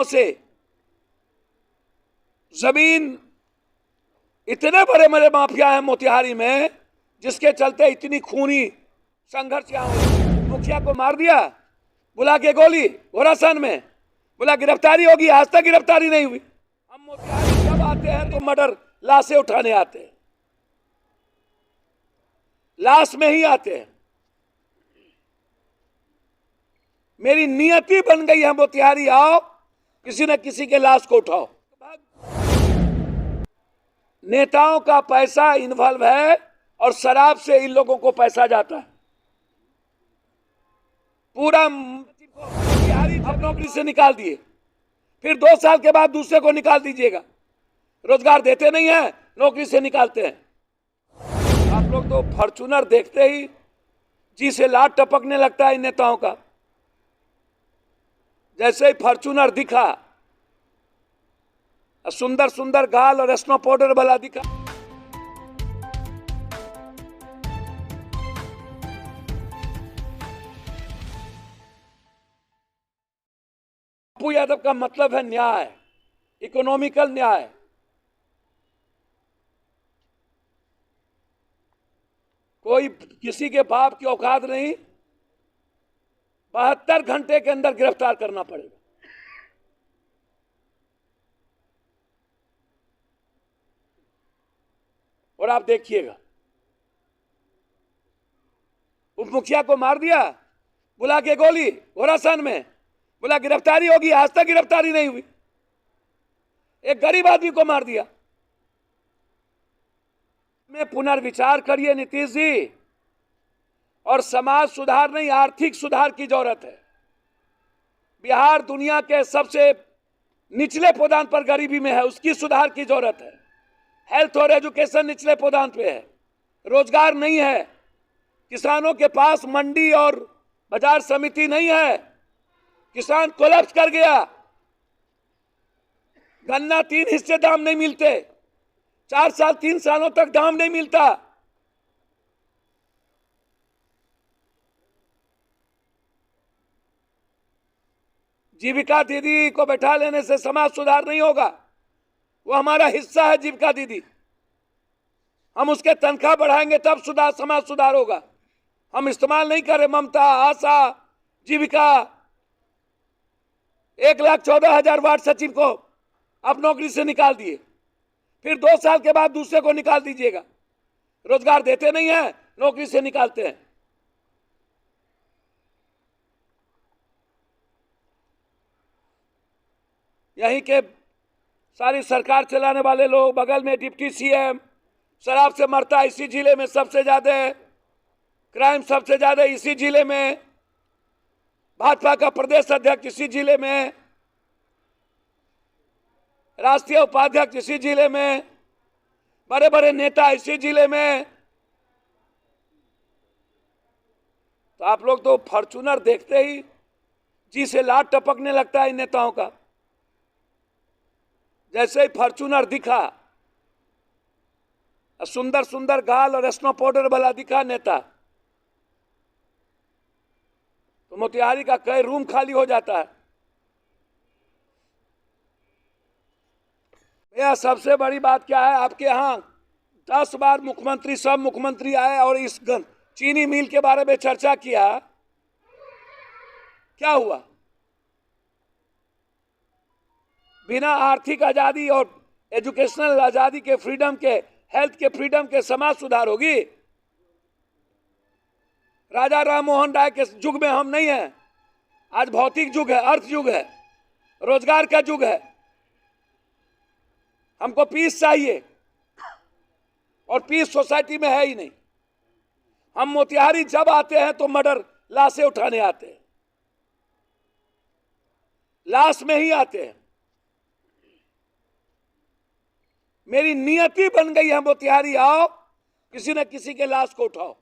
से जमीन इतने बड़े बड़े माफिया हैं मोतिहारी में, जिसके चलते इतनी खूनी संघर्ष यहाँ हुआ। मुखिया को मार दिया, बुला के गोली घोरासान में, बोला गिरफ्तारी होगी, आज तक गिरफ्तारी नहीं हुई। हम मोतिहारी जब आते हैं तो मर्डर लाशें उठाने आते हैं, लाश में ही आते हैं। मेरी नियति बन गई है मोतिहारी आओ, किसी न किसी के लाश को उठाओ। नेताओं का पैसा इन्वॉल्व है और शराब से इन लोगों को पैसा जाता है। पूरा मोतिहारी नौकरी से निकाल दिए, फिर 2 साल के बाद दूसरे को निकाल दीजिएगा। रोजगार देते नहीं है, नौकरी से निकालते हैं। आप लोग तो फॉर्च्यूनर देखते ही जी से लात टपकने लगता है इन नेताओं का। जैसे ही फॉर्च्यूनर दिखा, सुंदर सुंदर गाल और स्नो पाउडर वाला दिखा। पप्पू यादव का मतलब है न्याय, इकोनॉमिकल न्याय। कोई किसी के बाप की औकात नहीं, 72 घंटे के अंदर गिरफ्तार करना पड़ेगा। और आप देखिएगा, उप मुखिया को मार दिया, बुला के गोली घोरासान में, बोला गिरफ्तारी होगी, आज तक गिरफ्तारी नहीं हुई। एक गरीब आदमी को मार दिया। में पुनर्विचार करिए नीतीश जी, और समाज सुधार नहीं, आर्थिक सुधार की जरूरत है। बिहार दुनिया के सबसे निचले पदान पर गरीबी में है, उसकी सुधार की जरूरत है। हेल्थ और एजुकेशन निचले पदान पे है, रोजगार नहीं है, किसानों के पास मंडी और बाजार समिति नहीं है, किसान कोलैप्स कर गया। गन्ना 3 हिस्से दाम नहीं मिलते, 4 साल 3 सालों तक दाम नहीं मिलता। जीविका दीदी को बैठा लेने से समाज सुधार नहीं होगा, वो हमारा हिस्सा है जीविका दीदी। हम उसके तनख्वाह बढ़ाएंगे तब समाज सुधार होगा। हम इस्तेमाल नहीं करें ममता, आशा, जीविका। 1,14,000 वार्ड सचिव को आप नौकरी से निकाल दिए, फिर 2 साल के बाद दूसरे को निकाल दीजिएगा। रोजगार देते नहीं है, नौकरी से निकालते हैं। यहीं के सारी सरकार चलाने वाले लोग, बगल में डिप्टी सीएम, शराब से मरता इसी जिले में सबसे ज्यादा, क्राइम सबसे ज्यादा इसी जिले में, भाजपा का प्रदेश अध्यक्ष इसी जिले में, राष्ट्रीय उपाध्यक्ष इसी जिले में, बड़े बड़े नेता इसी जिले में। तो आप लोग तो फॉर्च्यूनर देखते ही जी से लात टपकने लगता है इन नेताओं का। जैसे ही फॉर्च्यूनर दिखा, सुंदर सुंदर गाल और स्नो पाउडर वाला दिखा नेता, तो मोतिहारी का कई रूम खाली हो जाता है। भैया सबसे बड़ी बात क्या है, आपके यहाँ 10 बार मुख्यमंत्री, सब मुख्यमंत्री आए और इस चीनी मिल के बारे में चर्चा किया, क्या हुआ? बिना आर्थिक आजादी और एजुकेशनल आजादी के, फ्रीडम के, हेल्थ के फ्रीडम के समाज सुधार होगी? राजा राम मोहन राय के युग में हम नहीं हैं। आज भौतिक युग है, अर्थ युग है, रोजगार का युग है। हमको पीस चाहिए, और पीस सोसाइटी में है ही नहीं। हम मोतिहारी जब आते हैं तो मर्डर लाशें उठाने आते हैं, लाश में ही आते हैं। मेरी नियति बन गई है मोतिहारी आओ, किसी न किसी के लाश को उठाओ।